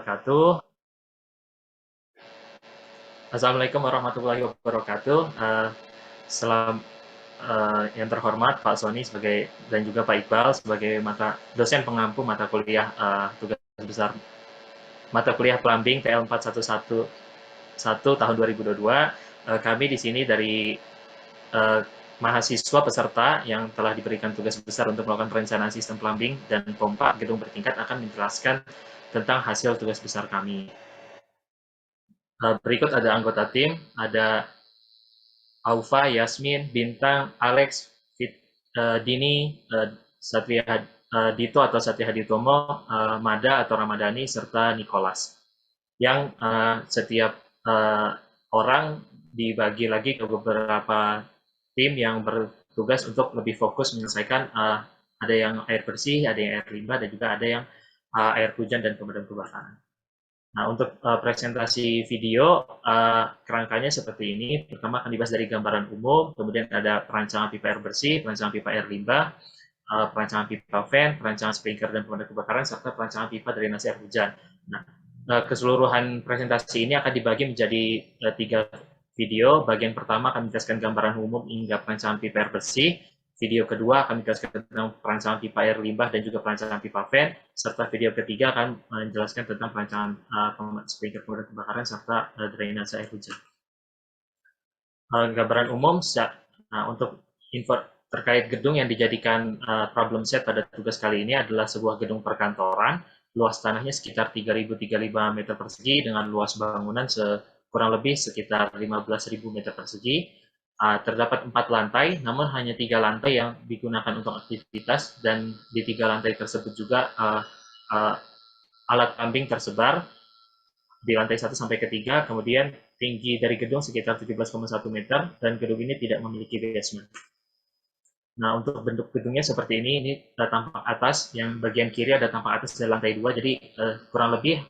wabarakatuh. Assalamualaikum warahmatullahi wabarakatuh. Selam yang terhormat Pak Sony sebagai dan juga Pak Iqbal sebagai dosen pengampu mata kuliah tugas besar mata kuliah plumbing TL 4111 tahun 2022. Kami di sini dari mahasiswa peserta yang telah diberikan tugas besar untuk melakukan perencanaan sistem plumbing dan pompa gedung bertingkat akan menjelaskan tentang hasil tugas besar kami. Berikut ada anggota tim, ada Aufa, Yasmin, Bintang, Alex, Dini, Satria Dito atau Satria Haditomo, Mada atau Ramadhani, serta Nicholas. Yang setiap orang dibagi lagi ke beberapa tim yang bertugas untuk lebih fokus menyelesaikan ada yang air bersih, ada yang air limbah, dan juga ada yang air hujan dan pemadam kebakaran. Nah, untuk presentasi video, kerangkanya seperti ini. Pertama akan dibahas dari gambaran umum, kemudian ada perancangan pipa air bersih, perancangan pipa air limbah, perancangan pipa vent, perancangan sprinkler dan pemadam kebakaran, serta perancangan pipa drainase air hujan. Nah, keseluruhan presentasi ini akan dibagi menjadi 3 video. Bagian pertama akan menjelaskan gambaran umum hingga perancangan pipa air bersih. Video kedua akan menjelaskan tentang perancangan pipa air limbah dan juga perancangan pipa vent, serta video ketiga akan menjelaskan tentang perancangan sprinkler pemadam kebakaran serta drainase air hujan. Gambaran umum untuk info terkait gedung yang dijadikan problem set pada tugas kali ini adalah sebuah gedung perkantoran. Luas tanahnya sekitar 3.035 meter persegi dengan luas bangunan kurang lebih sekitar 15.000 meter persegi. Terdapat 4 lantai, namun hanya 3 lantai yang digunakan untuk aktivitas, dan di 3 lantai tersebut juga alat plumbing tersebar di lantai 1 sampai ke 3. Kemudian tinggi dari gedung sekitar 17,1 meter, dan gedung ini tidak memiliki basement. Nah, untuk bentuk gedungnya seperti ini tampak atas, yang bagian kiri ada tampak atas dari lantai 2, jadi kurang lebih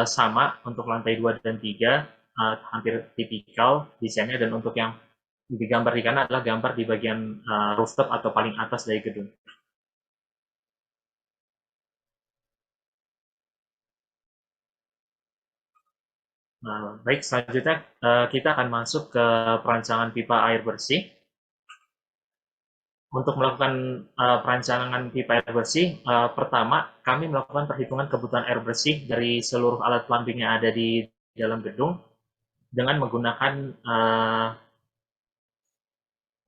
sama untuk lantai 2 dan 3, hampir tipikal desainnya, dan untuk yang digambar di kanan adalah gambar di bagian rooftop atau paling atas dari gedung. Baik, selanjutnya kita akan masuk ke perancangan pipa air bersih. Untuk melakukan perancangan pipa air bersih, pertama kami melakukan perhitungan kebutuhan air bersih dari seluruh alat plumbing yang ada di dalam gedung dengan menggunakan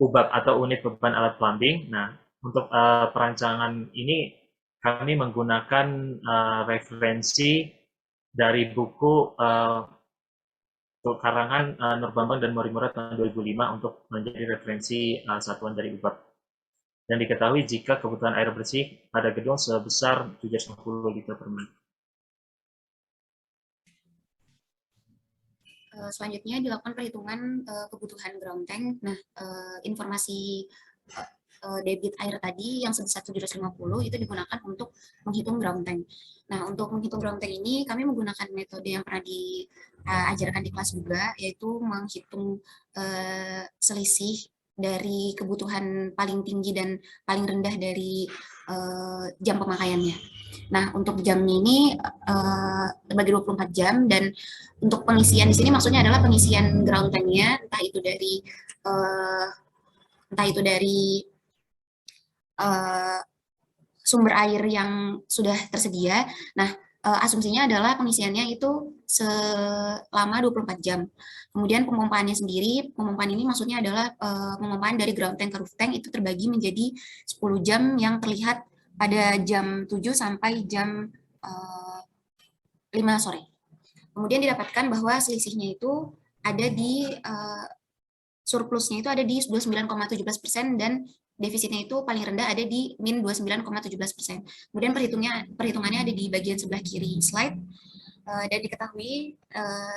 UBAP atau unit beban alat plumbing. Nah, untuk perancangan ini kami menggunakan referensi dari buku karangan Nur Bambang dan Morimura tahun 2005 untuk menjadi referensi satuan dari UBAP. Dan diketahui jika kebutuhan air bersih pada gedung sebesar 750 liter per menit. Selanjutnya dilakukan perhitungan kebutuhan ground tank. Nah, informasi debit air tadi yang sebesar 750 itu digunakan untuk menghitung ground tank. Nah, untuk menghitung ground tank ini kami menggunakan metode yang pernah diajarkan di kelas juga, yaitu menghitung selisih dari kebutuhan paling tinggi dan paling rendah dari jam pemakaiannya. Nah, untuk jamnya ini bagi 24 jam, dan untuk pengisian di sini maksudnya adalah pengisian ground tank-nya, entah itu dari sumber air yang sudah tersedia. Nah, asumsinya adalah pengisiannya itu selama 24 jam. Kemudian pemompaannya sendiri, pemompaan ini maksudnya adalah pemompaan dari ground tank ke roof tank itu terbagi menjadi 10 jam yang terlihat pada jam 7 sampai jam 5 sore. Kemudian didapatkan bahwa selisihnya itu ada di surplusnya itu ada di 29,17% dan defisitnya itu paling rendah ada di min 29,17%. Kemudian perhitungannya ada di bagian sebelah kiri slide. Dan diketahui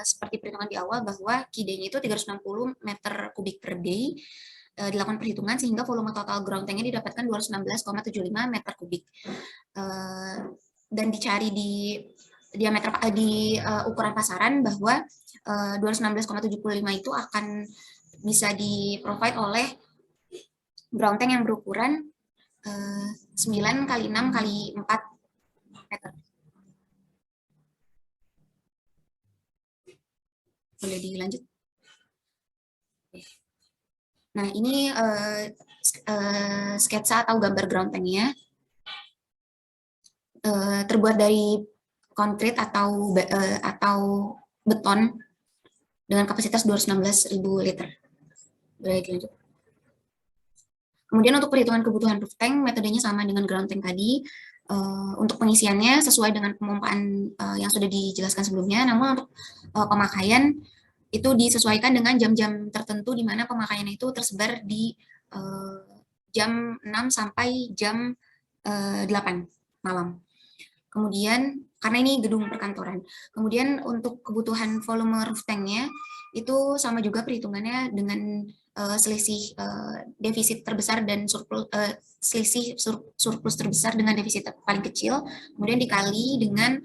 seperti perhitungan di awal bahwa KID-nya itu 360 meter kubik per day. Dilakukan perhitungan sehingga volume total ground tank-nya didapatkan 216,75 meter kubik. Dan dicari di diameter di ukuran pasaran bahwa 216,75 itu akan bisa di-provide oleh ground tank yang berukuran 9 x 6 x 4 meter. Boleh dilanjut. Nah, ini sketsa atau gambar ground tanknya. Terbuat dari konkrit atau beton dengan kapasitas 216.000 liter. Boleh dilanjut. Kemudian untuk perhitungan kebutuhan roof tank, metodenya sama dengan ground tank tadi. Untuk pengisiannya sesuai dengan pemompaan yang sudah dijelaskan sebelumnya, namun untuk pemakaian itu disesuaikan dengan jam-jam tertentu di mana pemakaian itu tersebar di jam 6 sampai jam 8 malam. Kemudian, karena ini gedung perkantoran. Kemudian untuk kebutuhan volume roof tanknya itu sama juga perhitungannya dengan selisih defisit terbesar dan selisih surplus terbesar dengan defisit paling kecil, kemudian dikali dengan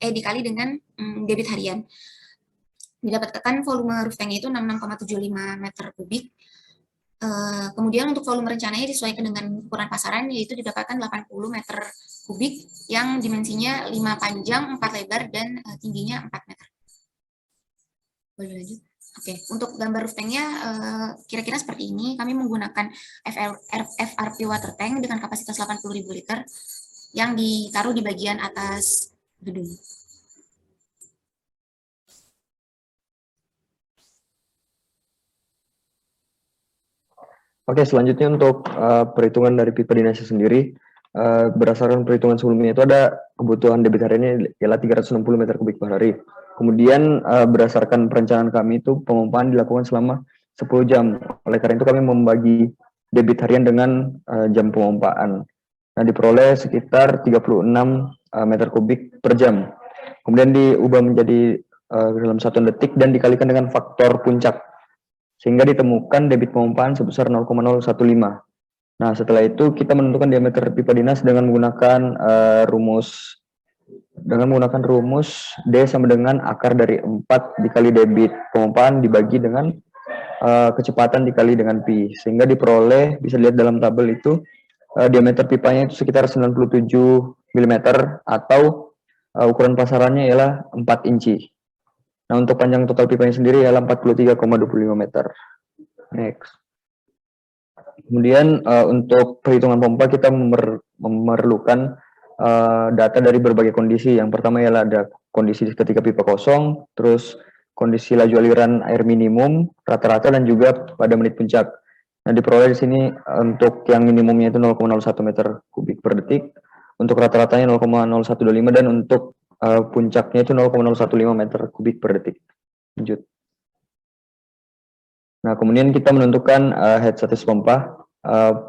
dikali dengan debit harian. Didapatkan volume roof tank itu 66,75 meter kubik. Kemudian untuk volume rencananya disesuaikan dengan ukuran pasaran, yaitu didapatkan 80 meter kubik yang dimensinya 5 panjang, 4 lebar, dan tingginya 4 meter. Boleh lanjut? Oke, untuk gambar roof tanknya kira-kira seperti ini. Kami menggunakan FRP water tank dengan kapasitas 80.000 liter yang ditaruh di bagian atas gedung. Oke, selanjutnya untuk perhitungan dari pipa dinasnya sendiri, berdasarkan perhitungan sebelumnya itu ada kebutuhan debit hariannya ialah 360 meter kubik per hari. Kemudian berdasarkan perencanaan kami itu pemompaan dilakukan selama 10 jam. Oleh karena itu kami membagi debit harian dengan jam pemompaan. Nah, diperoleh sekitar 36 meter kubik per jam. Kemudian diubah menjadi dalam 1 detik dan dikalikan dengan faktor puncak, sehingga ditemukan debit pemompaan sebesar 0,015. Nah, setelah itu kita menentukan diameter pipa dinas dengan menggunakan rumus D sama dengan akar dari 4 dikali debit pemompaan dibagi dengan kecepatan dikali dengan pi, sehingga diperoleh, bisa dilihat dalam tabel itu, diameter pipanya itu sekitar 97 mm atau ukuran pasarannya ialah 4 inci. Nah, untuk panjang total pipanya sendiri ialah 43,25 meter. Next. Kemudian untuk perhitungan pompa kita memerlukan data dari berbagai kondisi. Yang pertama ialah ada kondisi ketika pipa kosong, terus kondisi laju aliran air minimum, rata-rata, dan juga pada menit puncak. Nah, diperoleh di sini untuk yang minimumnya itu 0,01 meter kubik per detik, untuk rata-ratanya 0,0125, dan untuk puncaknya itu 0,015 meter kubik per detik. Lanjut. Nah, kemudian kita menentukan head status pompa.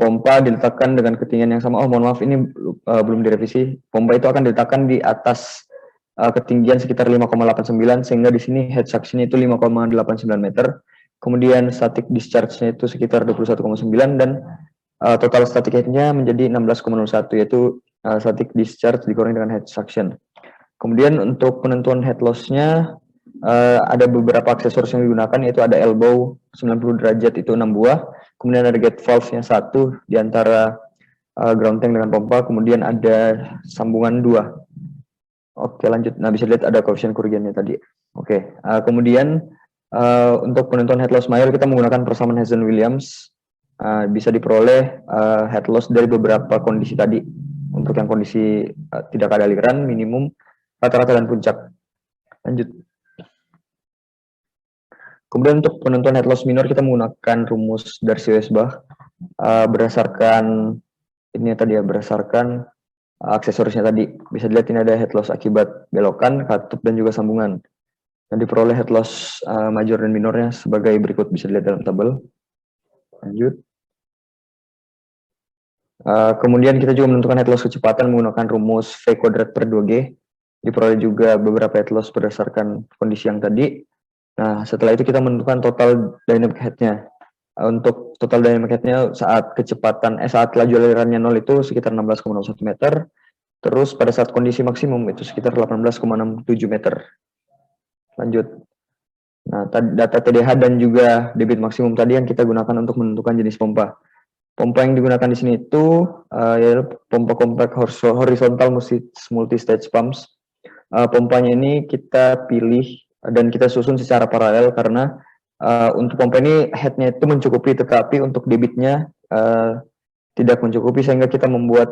Pompa diletakkan dengan ketinggian yang sama. Oh, mohon maaf, ini belum direvisi. Pompa itu akan diletakkan di atas ketinggian sekitar 5,89, sehingga di sini head suction itu 5,89 meter. Kemudian static discharge-nya itu sekitar 21,9, dan total static head-nya menjadi 16,01, yaitu static discharge dikurangi dengan head suction. Kemudian untuk penentuan head loss-nya ada beberapa aksesoris yang digunakan, yaitu ada elbow 90 derajat itu 6 buah, kemudian ada gate valve-nya 1 di antara ground tank dengan pompa, kemudian ada sambungan 2. Oke, lanjut. Nah, bisa lihat ada koefisien kerugiannya tadi. Oke, kemudian untuk penentuan head loss mayor kita menggunakan persamaan Hazen-Williams. Bisa diperoleh head loss dari beberapa kondisi tadi. Untuk yang kondisi tidak ada aliran, minimum, rata-rata, dan puncak. Lanjut. Kemudian untuk penentuan head loss minor kita menggunakan rumus Darcy-Weisbach berdasarkan ini tadi ya, berdasarkan aksesorisnya tadi. Bisa dilihat ini ada head loss akibat belokan, katup, dan juga sambungan. Dan diperoleh head loss major dan minornya sebagai berikut, bisa dilihat dalam tabel. Lanjut. Kemudian kita juga menentukan head loss kecepatan menggunakan rumus V kuadrat per 2G. Diperoleh juga beberapa head loss berdasarkan kondisi yang tadi. Nah, setelah itu kita menentukan total dynamic head-nya. Untuk total dynamic head-nya saat laju alirannya 0 itu sekitar 16,01 meter. Terus pada saat kondisi maksimum itu sekitar 18,67 meter. Lanjut. Nah, data TDH dan juga debit maksimum tadi yang kita gunakan untuk menentukan jenis pompa. Pompa yang digunakan di sini itu yaitu pompa compact horizontal multi-stage pumps. pompanya ini kita pilih dan kita susun secara paralel karena untuk pompa ini headnya itu mencukupi, tetapi untuk debitnya tidak mencukupi, sehingga kita membuat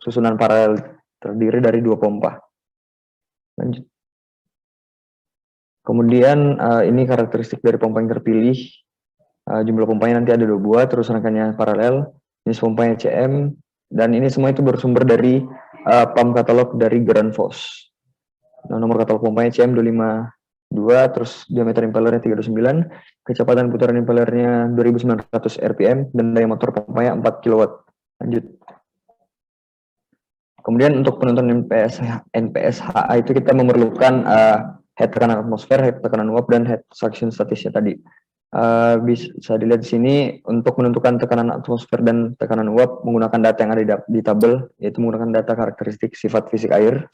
susunan paralel terdiri dari 2 pompa. Lanjut. Kemudian ini karakteristik dari pompa yang terpilih. Jumlah pompanya nanti ada 2 buah, terus rangkanya paralel, jenis pompanya CM, dan ini semua itu bersumber dari pump katalog dari Grundfos. Nah, nomor katalog pompanya CM252, terus diameter impellernya 329, kecepatan putaran impellernya 2900 rpm, dan daya motor pompanya 4 kW. Lanjut. Kemudian untuk penentuan NPSHA itu kita memerlukan head tekanan atmosfer, head tekanan uap, dan head suction statisnya tadi. Bisa dilihat di sini untuk menentukan tekanan atmosfer dan tekanan uap menggunakan data yang ada di tabel, yaitu menggunakan data karakteristik sifat fisik air,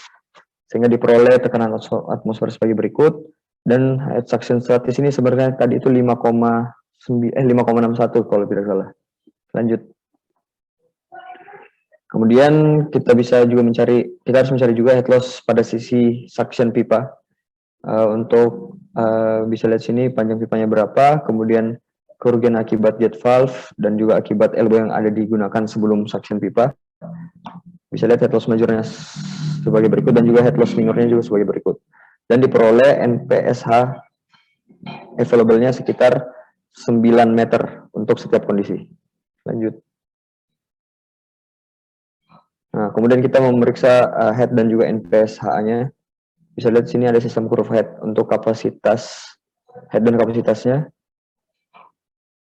sehingga diperoleh tekanan atmosfer sebagai berikut, dan head suction statis ini sebenarnya tadi itu 5,61 kalau tidak salah. Lanjut. Kemudian kita harus mencari juga head loss pada sisi suction pipa. Untuk bisa lihat sini panjang pipanya berapa, kemudian kerugian akibat jet valve dan juga akibat elbow yang ada digunakan sebelum suction pipa. Bisa lihat head loss majornya sebagai berikut dan juga head loss minornya juga sebagai berikut. Dan diperoleh NPSH available-nya sekitar 9 meter untuk setiap kondisi. Lanjut. Nah, kemudian kita memeriksa head dan juga NPSH-nya. Bisa lihat sini ada sistem curve head untuk kapasitas head dan kapasitasnya.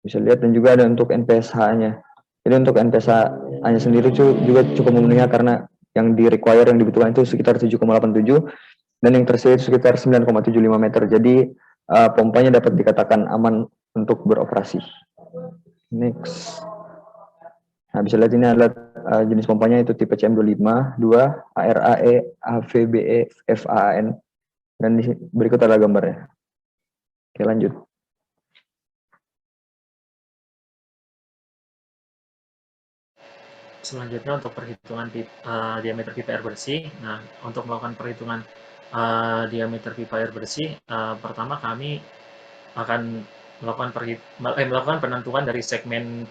Bisa lihat, dan juga ada untuk NPSH-nya. Jadi untuk NPSH-nya sendiri juga cukup memenuhi karena yang require yang dibutuhkan itu sekitar 7,87 dan yang tersedia itu sekitar 9,75 meter. Jadi pompanya dapat dikatakan aman untuk beroperasi. Next. Nah, bisa lihat ini adalah jenis pompanya itu tipe CM25, 2, ARAE, AVBE, FAAN, dan berikut adalah gambarnya. Oke, lanjut. Selanjutnya untuk perhitungan diameter pipa air bersih. Nah, untuk melakukan perhitungan diameter pipa air bersih, pertama kami akan melakukan penentuan dari segmen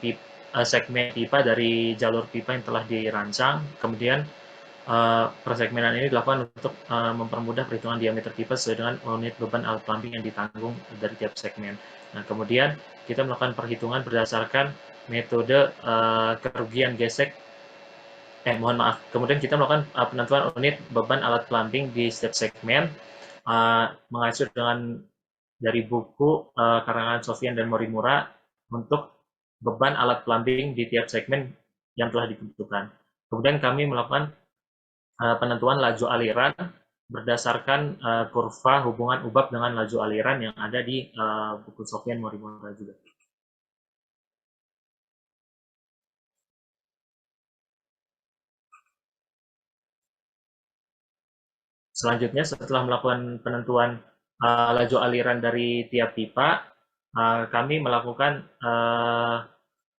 pipa dari jalur pipa yang telah dirancang. Kemudian persegmenan ini dilakukan untuk mempermudah perhitungan diameter pipa sesuai dengan unit beban alat pumping yang ditanggung dari tiap segmen. Nah, kemudian kita melakukan perhitungan berdasarkan metode kerugian gesek. Kemudian kita melakukan penentuan unit beban alat pumping di setiap segmen mengacu dengan dari buku karangan Sofian dan Morimura untuk beban alat plumbing di tiap segmen yang telah ditentukan. Kemudian kami melakukan penentuan laju aliran berdasarkan kurva hubungan ubab dengan laju aliran yang ada di buku Sofian Morimura juga. Selanjutnya, setelah melakukan penentuan laju aliran dari tiap pipa, kami melakukan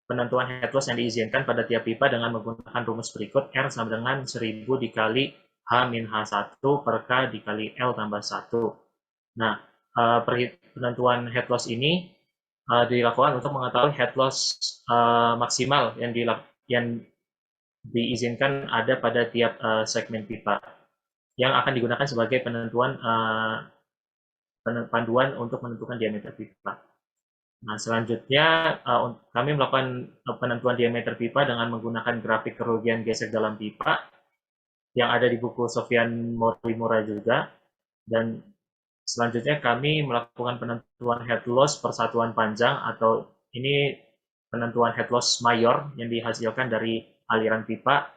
penentuan head loss yang diizinkan pada tiap pipa dengan menggunakan rumus berikut. R sama dengan 1000 dikali H-1 per K dikali L tambah 1. Nah, penentuan head loss ini dilakukan untuk mengetahui head loss maksimal yang diizinkan ada pada tiap segmen pipa, yang akan digunakan sebagai panduan untuk menentukan diameter pipa. Nah, selanjutnya kami melakukan penentuan diameter pipa dengan menggunakan grafik kerugian gesek dalam pipa yang ada di buku Sofian Morimura juga. Dan selanjutnya kami melakukan penentuan head loss persatuan panjang, atau ini penentuan head loss mayor yang dihasilkan dari aliran pipa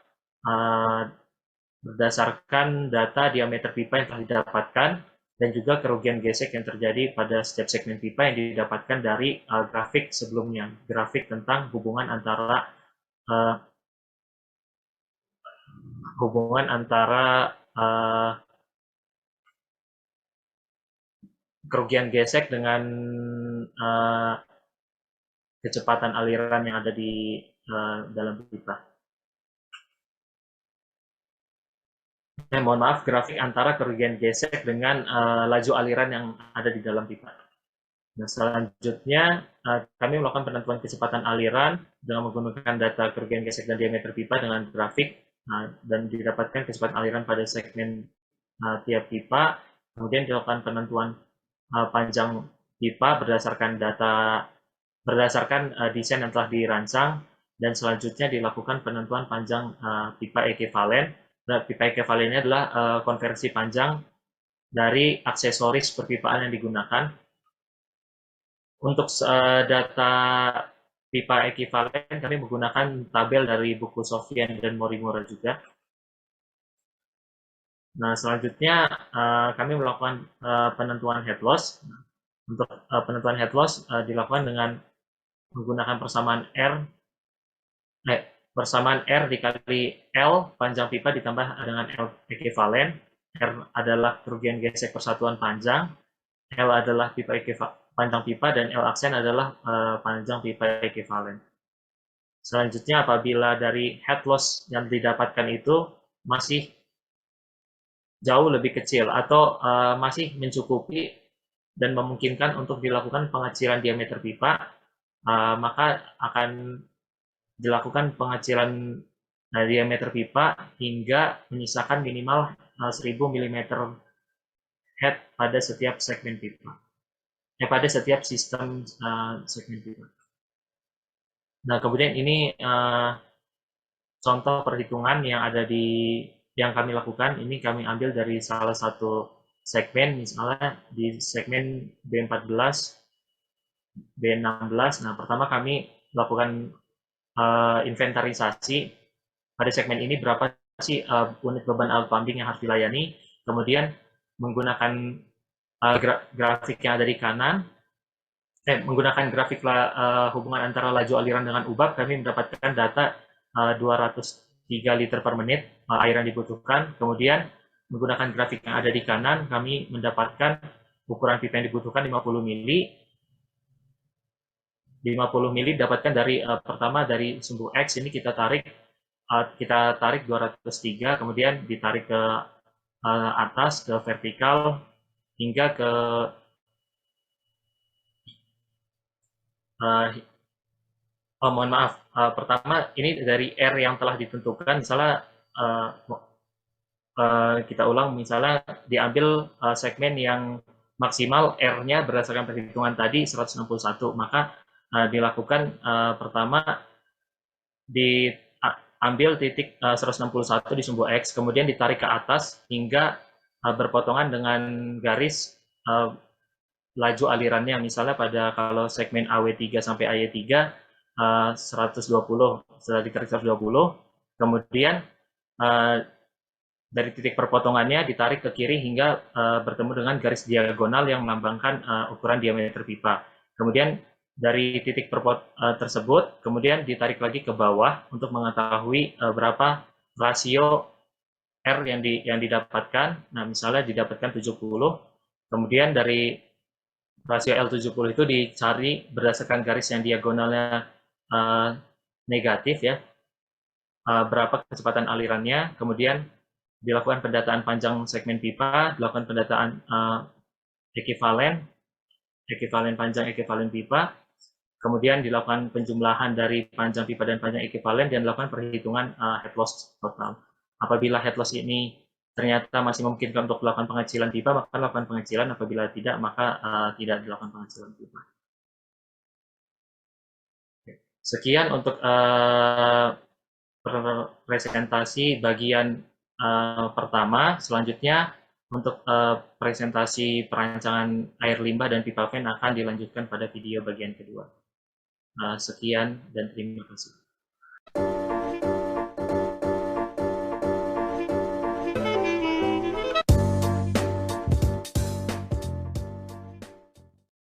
berdasarkan data diameter pipa yang telah didapatkan dan juga kerugian gesek yang terjadi pada setiap segmen pipa yang didapatkan dari grafik sebelumnya, grafik tentang hubungan antara kerugian gesek dengan kecepatan aliran yang ada di dalam pipa. mohon maaf, grafik antara kerugian gesek dengan laju aliran yang ada di dalam pipa. Nah, selanjutnya kami melakukan penentuan kecepatan aliran dengan menggunakan data kerugian gesek dan diameter pipa dengan grafik dan didapatkan kecepatan aliran pada segmen tiap pipa. Kemudian dilakukan penentuan panjang pipa berdasarkan desain yang telah dirancang, dan selanjutnya dilakukan penentuan panjang pipa ekivalen. Nah, pipa ekivalennya adalah konversi panjang dari aksesoris perpipaan yang digunakan. Untuk data pipa ekivalen kami menggunakan tabel dari buku Sofian dan Morimura juga. Nah, selanjutnya kami melakukan penentuan head loss. Untuk penentuan head loss dilakukan dengan menggunakan persamaan R dikali L panjang pipa ditambah dengan L ekivalen. R adalah kerugian gesek persatuan panjang, L adalah panjang pipa, dan L aksen adalah panjang pipa ekivalen. Selanjutnya, apabila dari head loss yang didapatkan itu masih jauh lebih kecil atau masih mencukupi dan memungkinkan untuk dilakukan pengecilan diameter pipa, maka akan dilakukan pengecilan diameter pipa hingga menyisakan minimal 1000 mm head pada setiap segmen pipa. Pada setiap sistem segmen pipa. Nah, kemudian ini contoh perhitungan yang kami lakukan. Ini kami ambil dari salah satu segmen, misalnya di segmen B14, B16. Nah, pertama kami lakukan inventarisasi pada segmen ini berapa sih unit beban alat pumping yang harus dilayani. Kemudian menggunakan grafik yang ada di kanan, menggunakan grafik hubungan antara laju aliran dengan UBAP, kami mendapatkan data 203 liter per menit air yang dibutuhkan. Kemudian menggunakan grafik yang ada di kanan, kami mendapatkan ukuran pipa yang dibutuhkan 50 mili. 50 mili dapatkan dari pertama dari sumbu X, ini kita tarik 203, kemudian ditarik ke atas, ke vertikal, hingga ke mohon maaf, pertama ini dari R yang telah ditentukan, misalnya kita ulang, misalnya diambil segmen yang maksimal R-nya berdasarkan perhitungan tadi 161, maka dilakukan pertama diambil titik 161 di sumbu X, kemudian ditarik ke atas hingga berpotongan dengan garis laju alirannya. Misalnya kalau segmen AW3 sampai AY3 120, setelah ditarik 120, kemudian dari titik perpotongannya ditarik ke kiri hingga bertemu dengan garis diagonal yang melambangkan ukuran diameter pipa. Kemudian dari titik tersebut, kemudian ditarik lagi ke bawah untuk mengetahui berapa rasio R yang didapatkan. Nah, misalnya didapatkan 70, kemudian dari rasio L70 itu dicari berdasarkan garis yang diagonalnya negatif, ya, berapa kecepatan alirannya, kemudian dilakukan pendataan panjang segmen pipa, dilakukan pendataan ekivalen panjang ekivalen pipa, kemudian dilakukan penjumlahan dari panjang pipa dan panjang ekivalen, dan dilakukan perhitungan head loss total. Apabila head loss ini ternyata masih memungkinkan untuk melakukan pengecilan pipa, maka lakukan pengecilan. Apabila tidak, maka tidak dilakukan pengecilan pipa. Sekian untuk presentasi bagian pertama. Selanjutnya untuk presentasi perancangan air limbah dan pipa fan akan dilanjutkan pada video bagian kedua. Sekian dan terima kasih.